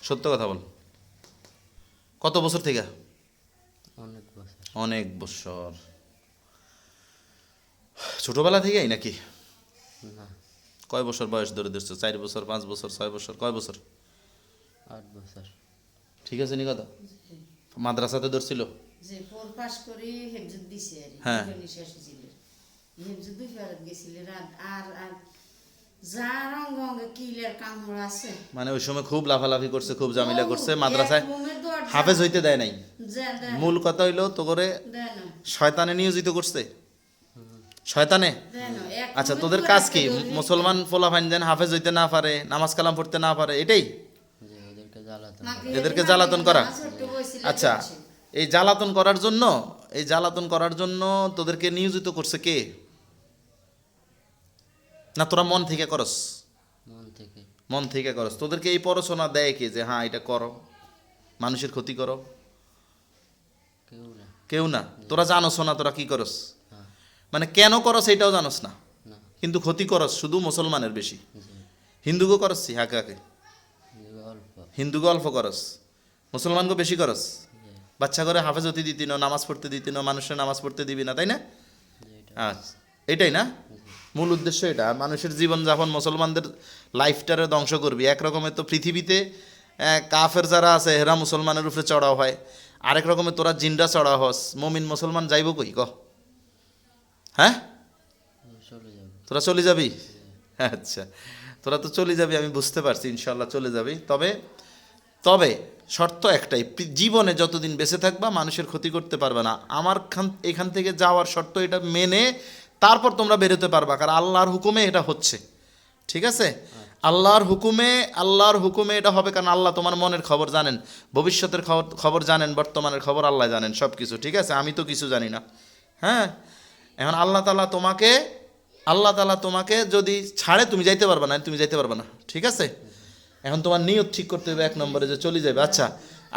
সত্য কথা বল, কত বছর থেকে? অনেক বছর। অনেক বছর। ছোটবেলা থেকেই নাকি? না, কয় বছর বয়স ধরে ধরছো? 4 বছর, 5 বছর, 6 বছর, কয় বছর? 8 বছর। ঠিক আছে নি কথা? মাদ্রাসাতে ধরছিল? যে পর পাস করে হেফজত দিছে আর হ্যাঁ। শেষ ছিল হেফজত দুই ফেরত গেছিল রাত আর আর যার অঙ্গ অঙ্গে কিলের কামড় আছে মানে ওই সময় খুব লাফালাফি করছে, খুব ঝামেলা করছে, মাদ্রাসায় হাফেজ হইতে দেয় নাই। মূল কথা হইলো তো করে শয়তানে নিয়োজিত করছে, শয়তানে। আচ্ছা, তোদের কাজ কি? মুসলমান ফোলাফাইন যেন হাফেজ হইতে না পারে, নামাজ কালাম পড়তে না পারে, এটাই যে ওদেরকে জ্বালাতন এদেরকে জ্বালাতন করা। আচ্ছা, এই জ্বালাতন করার জন্য, এই জ্বালাতন করার জন্য তোদেরকে নিয়োজিত করছে কে? না তোরা মন থেকে করস? মন থেকে। মন থেকে করস। তোদেরকে এই পড়াশোনা দেয় কে যে হ্যাঁ এটা করো, মানুষের ক্ষতি করো? কেউ না। কেউ না। তোরা জানোস না তোরা কি করস, হ্যাঁ। মানে কেন করস এটাও জানোস না, না। কিন্তু ক্ষতি করস শুধু মুসলমানের বেশি। জি। হিন্দুকে করস হাকে হাকে, যে অল্প। হিন্দুকে অল্প করস, মুসলমানকে বেশি করস। যে বাচ্চা করে হাফেজ হতে দিতি না, নামাজ পড়তে দিতি না, মানুষের নামাজ পড়তে দিবি না, তাই না? যে এটা। আচ্ছা, এটাই না মূল উদ্দেশ্য? এটা মানুষের জীবনযাপন, মুসলমানদের লাইফটারে ধ্বংস করবি। একরকমের তো পৃথিবীতে কাফের যারা আছে হেরা মুসলমানের উপরে চড়াও হয়, আরেক রকমের তোরা জিনরা চড়া হস। মমিন মুসলমান যাইব কই ক? হ্যাঁ, চলে যাবে। তোরা চলে যাবি? আচ্ছা, তোরা তো চলে যাবি, আমি বুঝতে পারছি, ইনশাল্লাহ চলে যাবি। তবে তবে শর্ত একটাই, জীবনে যতদিন বেঁচে থাকবা মানুষের ক্ষতি করতে পারবে না। আমার এখান থেকে যাওয়ার শর্ত এটা মেনে তারপর তোমরা বেরোতে পারবা, কারণ আল্লাহর হুকুমে এটা হচ্ছে। ঠিক আছে? আল্লাহর হুকুমে এটা হবে, কারণ আল্লাহ তোমার মনের খবর জানেন, ভবিষ্যতের খবর জানেন, বর্তমানের খবর আল্লাহ জানেন, সব কিছু। ঠিক আছে? আমি তো কিছু জানি না। হ্যাঁ, এখন আল্লাহ তাআলা তোমাকে যদি ছাড়ে তুমি যাইতে পারবে না, তুমি যাইতে পারবে না। ঠিক আছে? এখন তোমার নিয়ত ঠিক করতে হবে 1 নম্বরে যে চলে যাবে। আচ্ছা,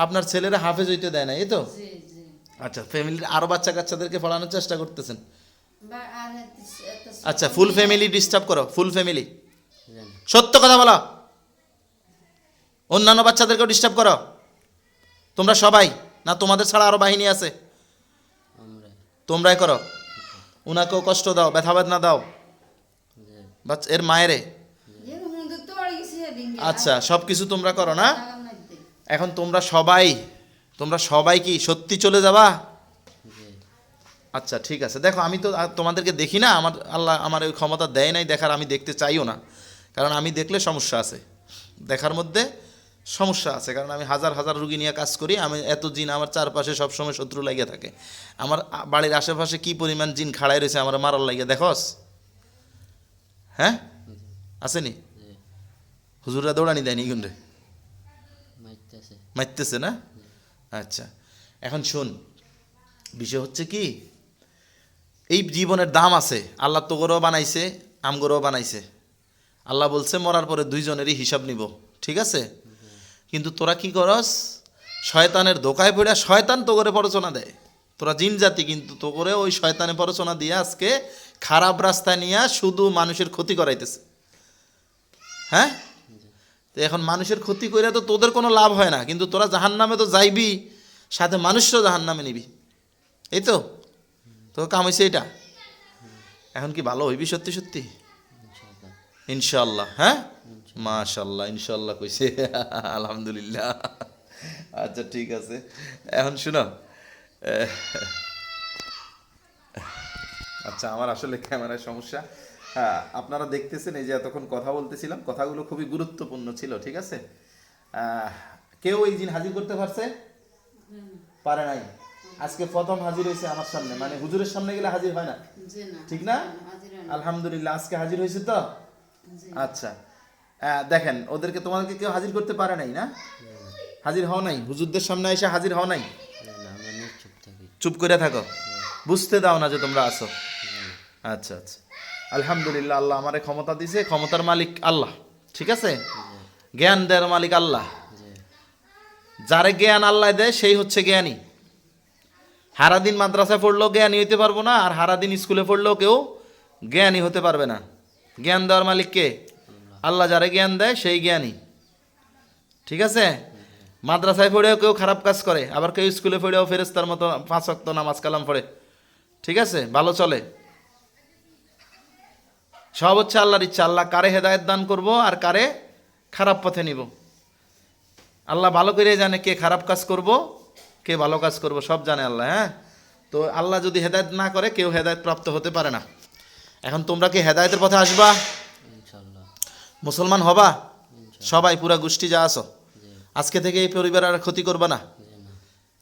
আপনার ছেলেরা হাফেজ হইতে দেয় না, এই তো? জি জি আচ্ছা, ফ্যামিলির আরো বাচ্চা কাচ্চাদেরকে পড়ানোর চেষ্টা করতেছেন? বা আর আচ্ছা, ফুল ফ্যামিলি ডিস্টার্ব করো, ফুল ফ্যামিলি। জানি। সত্য কথা বলো, অন্যান্য বাচ্চাদেরকেও ডিস্টার্ব করো তোমরা সবাই? না তোমাদের ছাড়া আরো বাহিনী আছে? আমরা। তোমরাই করো। উনাকেও কষ্ট দাও, ব্যথা বেদনা দাও যে বাচ্চা এর মায়েরে। যে হুন্দু তো আর গেছে দিন আচ্ছা, সব কিছু তোমরা করো না? এখন তোমরা সবাই কি সত্যি চলে যাবা? যে আচ্ছা, ঠিক আছে। দেখো, আমি তো তোমাদেরকে দেখি না, আল্লাহ আমার ওই ক্ষমতা দেয় নাই দেখার, আমি দেখতে চাইও না, কারণ আমি দেখলে সমস্যা আছে, দেখার মধ্যে সমস্যা আছে। কারণ আমি হাজার হাজার রুগী নিয়ে কাজ করি, আমি এত জিন আমার চারপাশে সবসময় শত্রু লাগিয়ে থাকে। আমার বাড়ির আশেপাশে কি পরিমাণ জিন খাড়াই রয়েছে আমার মারার লাগিয়ে, দেখস? হ্যাঁ, আসেনি? যে হুজুররা দৌড়ানি দেয়নি গুন্ডে, মাইতেছে। মারতেছে না? আচ্ছা, এখন শোন, বিষয় হচ্ছে কি, এই জীবনের দাম আছে। আল্লাহ তোগরও বানাইছে, আমগরও বানাইছে। আল্লাহ বলছে মরার পরে দুইজনেরই হিসাব নিব। ঠিক আছে? কিন্তু তোরা কি করস? শয়তানের ধোকায় পড়ে শয়তান তোগরে পড়াশোনা দেয়। তোরা জিন জাতি, কিন্তু তোগরে ওই শয়তানে পড়াশোনা দিয়ে আজকে খারাপ রাস্তায় নিয়ে শুধু মানুষের ক্ষতি করাইতেছে। হ্যাঁ, তো এখন মানুষের ক্ষতি করে তো তোদের কোনো লাভ হয় না, কিন্তু তোরা জাহান্নামে তো যাইবি, সাথে মানুষও জাহান্নামে নিবি। এই তো তোর কাম হয়েছে এটা। এখন কি ভালো হইবি সত্যি সত্যি? ইনশাআল্লাহ। ইনশাল্লাহ। হ্যাঁ, মাশাল্লাহ, ইনশাল্লাহ কইছে। আলহামদুলিল্লাহ। আচ্ছা, ঠিক আছে। এখন শুনো, আচ্ছা, আমার আসলে ক্যামেরার সমস্যা। হ্যাঁ, আপনারা দেখতেছেন এই যে এতক্ষণ কথা বলতেছিলাম, কথাগুলো খুবই গুরুত্বপূর্ণ ছিল। ঠিক আছে? কেউ এই জিন হাজির করতে পারছে? পারে নাই। আজকে প্রথম হাজির হয়েছে আমার সামনে, মানে হুজুরের সামনে গেলে হাজির হয় না, ঠিক না? আলহামদুলিল্লাহ, আজকে হাজির হয়েছে তো। আচ্ছা, দেখেন, তোমাদেরকে কেউ হাজির করতে পারে নাই না? হাজির হও নাই, হুজুরদের সামনে এসে হাজির হও নাই? না, আমরা নিশ্চুপ থাকি। চুপ করে থাকো, বুঝতে দাও না যে তোমরা আছো। আচ্ছা আচ্ছা, আলহামদুলিল্লাহ, আল্লাহ আমারে ক্ষমতা দিছে, ক্ষমতার মালিক আল্লাহ। ঠিক আছে? জ্ঞান দেওয়ার মালিক আল্লাহ। যে যারে জ্ঞান আল্লাহ দেয় সেই হচ্ছে জ্ঞানী। সারাদিন মাদ্রাসায় পড়লেও জ্ঞানী হইতে পারবো না, আর সারাদিন স্কুলে পড়লেও কেউ জ্ঞানী হতে পারবে না। জ্ঞান দেওয়ার মালিক কে? আল্লাহ। যারে জ্ঞান দেয় সেই জ্ঞানী। ঠিক আছে? মাদ্রাসায় পড়েও কেউ খারাপ কাজ করে, আবার কেউ স্কুলে পড়েও ফেরেশতার মতো 5 ওয়াক্ত নামাজ কালাম পড়ে। ঠিক আছে, ভালো চলে। সব হচ্ছে আল্লাহর ইচ্ছা, আল্লাহ কারে হেদায়েত দান করব আর কারে খারাপ পথে নিব। আল্লাহ ভালো করে জানে কে খারাপ কাজ করব, কে ভালো কাজ করব, সব জানে আল্লাহ। হ্যাঁ, তো আল্লাহ যদি হেদায়েত না করে কেউ হেদায়েত প্রাপ্ত হতে পারে না। এখন তোমরা কি হেদায়েতের পথে আসবা? ইনশাআল্লাহ। মুসলমান হবা? সবাই পুরা গোষ্ঠী যা আছো আজকে থেকে এই পরিবার আর ক্ষতি করবা না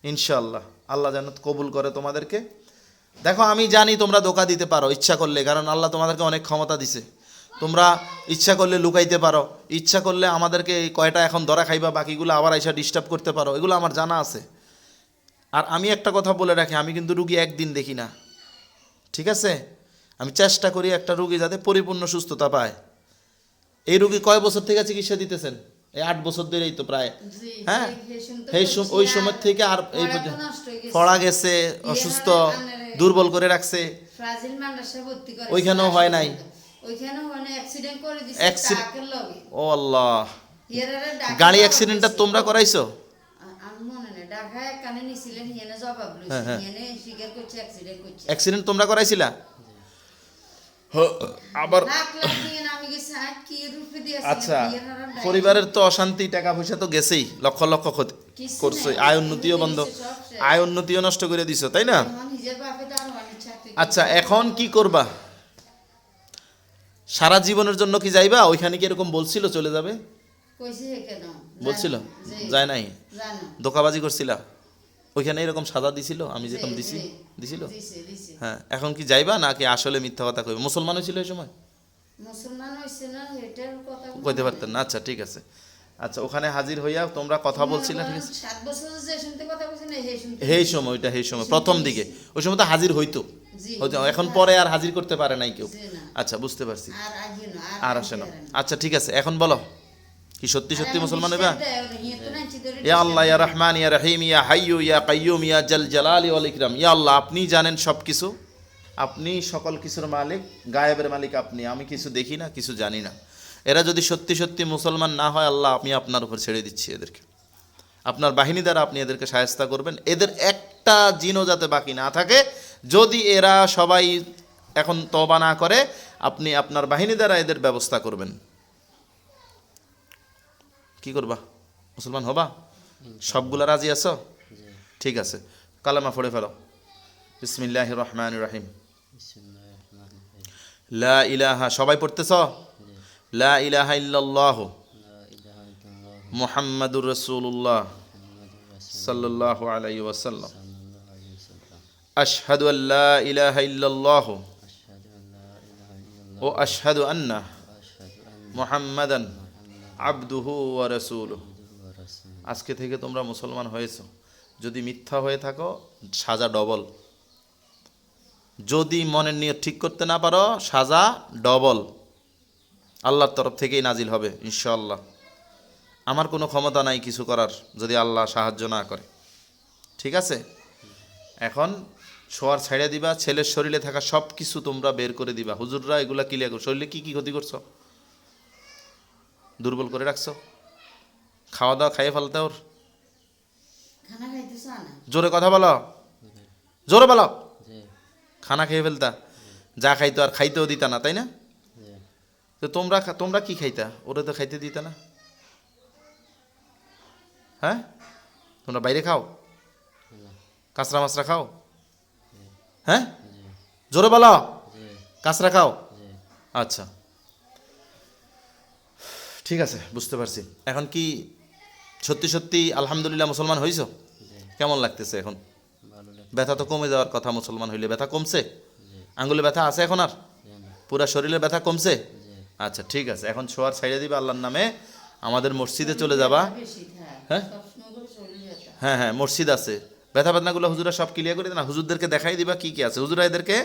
ইনশাআল্লাহ। আল্লাহ যেন কবুল করে তোমাদেরকে। দেখো আমি জানি তোমরা ধোঁকা দিতে পারো ইচ্ছা করলে, কারণ আল্লাহ তোমাদেরকে অনেক ক্ষমতা দিছে। তোমরা ইচ্ছা করলে লুকাইতে পারো, ইচ্ছা করলে আমাদেরকে এই কয়টা এখন ধরা খাইবা, বাকিগুলো আবার আইসা ডিস্টার্ব করতে পারো, এগুলো আমার জানা আছে। আর আমি একটা কথা বলে রাখি, আমি কিন্তু রুগী একদিন দেখি না, ঠিক আছে? আমি চেষ্টা করি একটা রুগী যাতে পরিপূর্ণ সুস্থতা পায়। এই রুগী কয় বছর থেকে চিকিৎসা দিতেছেন? এই 8 বছর ধরেই তো প্রায়। জি, হ্যাঁ, সেই ওই সময় থেকে আর এই পর্যন্ত পড়া গেছে, অসুস্থ, দুর্বল করে রাখছে, ফ্রাজিল মাদ্রাসায় ভর্তি করে ওইখানেও হয় নাই। ওইখানেও মানে অ্যাক্সিডেন্ট করে দিছে Accident- ট্রাকের লগে। ও আল্লাহ, ইয়ারারে ডাকা গাড়ি জবাব অ্যাক্সিডেন্টটা দিছে। তোমরা করাইছো? আমি মনে নেই, ঢাকায় কানে নিছিলেন, হিয়ানে জবাব লইছে, হ্যাঁ, হ্যাঁ। হিয়ানে স্বীকার করছে অ্যাক্সিডেন্ট করছে। অ্যাক্সিডেন্ট তোমরা করাইছিলা? আবার লাখ লাখ দিয়ে আমি গেছি, আর কি রূপে দিয়েছিলেন, আচ্ছা, ইয়ারারা ডাকা- পরিবারের তো অশান্তি, টাকা পয়সা তো গেছেই, লক্ষ লক্ষ ক্ষতি কিছু করছো, নাই, আয় উন্নতিও উন্নতি বন্ধ, দিছে সব শেষ। আয় উন্নতিও নষ্ট করে দিছো, তাই না? এখন নিজের বাপে দারোয়ানি চাকরি আচ্ছা, এখন কি করবা? সারা জীবনের জন্য কি যাইবা? ওইখানে কি এরকম বলছিল চলে যাবে? কইছে কেন? বলছিল? জি, যায় নাই? জানো। ধোঁকাবাজি করছিলা? ওইখানে এরকম সাজা দিছিল আমি জি, যেরকম দিছি? জি, দিছিল? দিছে। হ্যাঁ, এখন কি যাইবা নাকি আসলে মিথ্যা কথা কইবে? মুসলমান হয়েছিল এই সময়? মুসলমান হইছে না, এটার কথা কইতে পারতেন না? আচ্ছা, ঠিক আছে। আচ্ছা, ওখানে হাজির হইয়া তোমরা কথা বলছিলে, ঠিক আছে? 7 বছর যে শুনতে কথা বলছে না, হে শুনতে। সেই সময়, ওইটা সেই সময় প্রথম দিকে, ওই সময় তো হাজির হইতো। জি, হয়তো এখন পরে আর হাজির করতে পারে নাই কেউ। জি না। আচ্ছা, বুঝতে পারছি। আর আগে না, আর আসে না। আচ্ছা, ঠিক আছে, এখন বলো কি সত্যি সত্যি মুসলমান হইবা? ইয়া আল্লাহ, ইয়া রহমান, ইয়া রহিম, ইয়া হাইয়ু, ইয়া কাইয়ুম, ইয়া জাল জালালি ওয়াল ইকরাম। ইয়া আল্লাহ, আপনি জানেন সব কিছু, আপনি সকল কিছুর মালিক, গায়েবের মালিক আপনি, আমি কিছু দেখি না, কিছু জানি না। এরা যদি সত্যি সত্যি মুসলমান না হয়, আল্লাহ আমি আপনার উপর ছেড়ে দিচ্ছি এদেরকে। আপনার বাহিনী দ্বারা আপনি এদেরকে সাহায্য করবেন, এদের একটা জিনও যাতে বাকি না থাকে। যদি এরা সবাই এখন তওবা না করে, আপনি আপনার বাহিনী দ্বারা এদের ব্যবস্থা করবেন। কি করবা? মুসলমান হবা? সবগুলা রাজি আছো? ঠিক আছে, কালেমা পড়ে ফেলো। বিসমিল্লাহির রহমানির রহিম। বিসমিল্লাহির রহমানির রহিম। লা ইলাহা, সবাই পড়তেছ? লা ইলাহা ইল্লাল্লাহু লা ইলাহা ইল্লাল্লাহ মুহাম্মাদুর রাসূলুল্লাহ মুহাম্মাদুর রাসূলুল্লাহ সাল্লাল্লাহু আলাইহি ওয়াসাল্লাম। সাল্লাল্লাহু আলাইহি ওয়াসাল্লাম। আশহাদু আল্লা ইলাহা ইল্লাল্লাহু আশহাদু আন লা ইলাহা ইল্লাল্লাহ ও আশহাদু আন্না ওয়া আশহাদু আন্না মুহাম্মাদান মুহাম্মাদান আবদুহু ওয়া রাসূলুহু। আবদুহু ওয়া রাসূলুহু। আজকে থেকে তোমরা মুসলমান হয়েছো। যদি মিথ্যা হয়ে থাকো, সাজা ডবল। যদি মনের নিয়ত ঠিক করতে না পারো, সাজা ডবল, আল্লাহর তরফ থেকেই নাজিল হবে ইনশাআল্লাহ। আমার কোনো ক্ষমতা নাই কিছু করার, যদি আল্লাহ সাহায্য না করে। ঠিক আছে, এখন শোয়ার ছেড়ে দিবা, ছেলের শরীরে থাকা সব কিছু তোমরা বের করে দিবা। হুজুররা এগুলা ক্লিয়ার করো। শরীরে কি কি ক্ষতি করছো? দুর্বল করে রাখছো, খাওয়া দাওয়া খাইয়ে ফেলতে ওর। খানা খাইতে চা না। জোরে কথা বলো, জোরে বলো। জি, খানা খেয়ে ফেলতা, যা খাইতো আর খাইতেও দিতা না, তাই না? জি। তো তোমরা কি খাইতা? ওরা তো খাইতে দিতা না। হ্যাঁ, তোমরা বাইরে খাও, না, কাঁচরা মাছরা খাও? হ্যাঁ, জি, জোরে বলো। জি, কাঁচরা খাও? জি। আচ্ছা, ঠিক আছে, বুঝতে পারছি। এখন কি সত্যি সত্যি আলহামদুলিল্লাহ মুসলমান হইছো? জি, কেমন লাগতেছে এখন? ভালো লাগে। ব্যথা তো কমে যাওয়ার কথা, মুসলমান হইলে ব্যথা কমছে? জি, আঙ্গুলে ব্যথা আছে এখন আর? জি না, পুরা শরীরে ব্যথা কমছে? জি। আচ্ছা, ঠিক আছে, এখন শোয়ার ছাইড়ে দিবা আল্লাহর নামে। আমাদের মসজিদে চলে যাবা। বেশি থাকে। হ্যাঁ? সবসময় করে শরীর ব্যথা। হ্যাঁ হ্যাঁ, মসজিদ আছে। ব্যথা বেদনাগুলো হুজুরা সব ক্লিয়ার করে দেন না, হুজুরদেরকে দেখাই দিবা কি কি আছে। হুজুরা এদেরকে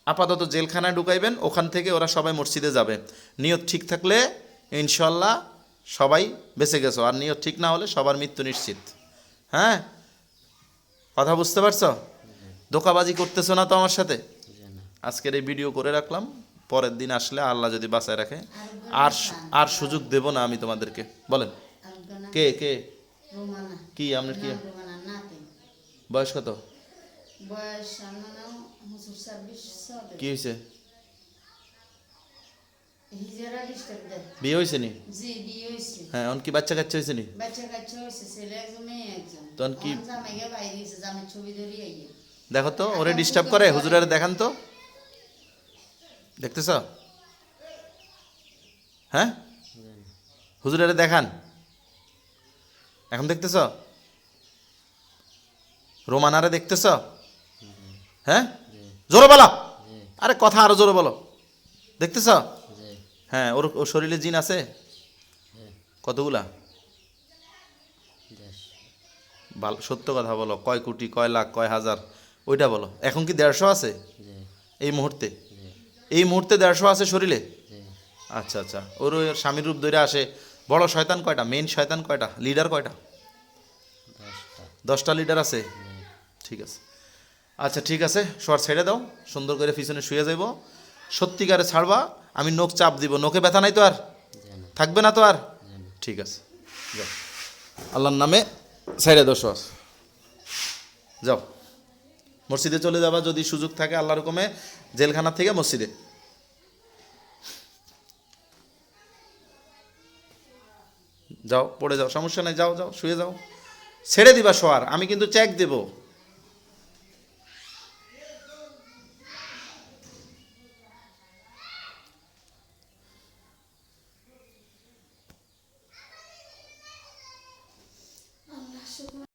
আপাতত জেলখানায় ঢুকাইবেন, ওখান থেকে ওরা সবাই মসজিদে যাবে। নিয়ত ঠিক থাকলে ইনশাল্লাহ সবাই বেঁচে গেছো, আর নিয়ত ঠিক না হলে সবার মৃত্যু নিশ্চিত। হ্যাঁ, কথা বুঝতে পারছো? ধোঁকাবাজি করতেছো না তো আমার সাথে? জি না। আজকের এই ভিডিও করে রাখলাম, পরের দিন আসলে আল্লাহ যদি বাঁচায় রাখে আর আর আর সুযোগ দেব না আমি তোমাদেরকে। বলেন, আফগানা কে কে? রোমানা কি আপনার কি নাম রোমানা নাতে বয়স কত? বয়স আমার নাম হুজুর সার্ভিস সবে কি হয়েছে? হিজরা ডিস্টার্ব দেয় বিয়ে হয়েছে নি? জি বিয়ে হয়েছে হ্যাঁ, এখন কি বাচ্চা কাচ্চা হয়েছে নি? বাচ্চা কাচ্চা হয়েছে ছেলে একজন মেয়ে একজন তখন কি- আমার জামাই গিয়ে বাইরে গেছে জামাই ছবি ধরিয়ে আইয়ে দেখো তো, ওরে ডিস্টার্ব করে, হুজুরের দেখান তো, দেখতেছ? হ্যাঁ, হুজুরের দেখান, এখন দেখতেছ? রোমানারে দেখতেছ? হ্যাঁ, জোরে বলো, আরে কথা আরো জোরে বলো, দেখতেছ? জি হ্যাঁ, ওর শরীরে জিন আছে কতগুলা? দেশ ভালো, সত্য কথা বলো, কয় কোটি, কয় লাখ, কয় হাজার, ওইটা বলো। এখন কি 150 আছে জি এই মুহূর্তে? জি এই মুহূর্তে 150 আছে শরীরে? জি আচ্ছা আচ্ছা, ওর ওই স্বামীর রূপ ধরে আসে। বড় শয়তান কয়টা, মেইন শয়তান কয়টা, লিডার কয়টা? 10টা 10টা লিডার আছে। ঠিক আছে, আচ্ছা ঠিক আছে, শর্ট ছেড়ে দাও, সুন্দর করে পিছনে শুয়ে যাইব, সত্যিকারে ছাড়বা, আমি নখ চাপ দিব, নখে ব্যথা নাই তো আর? জানি থাকবে না তো আর? জানি ঠিক আছে, যাও, আল্লাহর নামে ছেড়ে দাও সর, যাও মসজিদে চলে যাবা যদি সুযোগ থাকে, আল্লাহর হুকুমে, জেলখানা থেকে মসজিদে। যাও, পড়ে যাও, সমস্যা নাই, যাও যাও শুয়ে যাও, ছেড়ে দিবা শোয়ার, আমি কিন্তু চেক দেবো।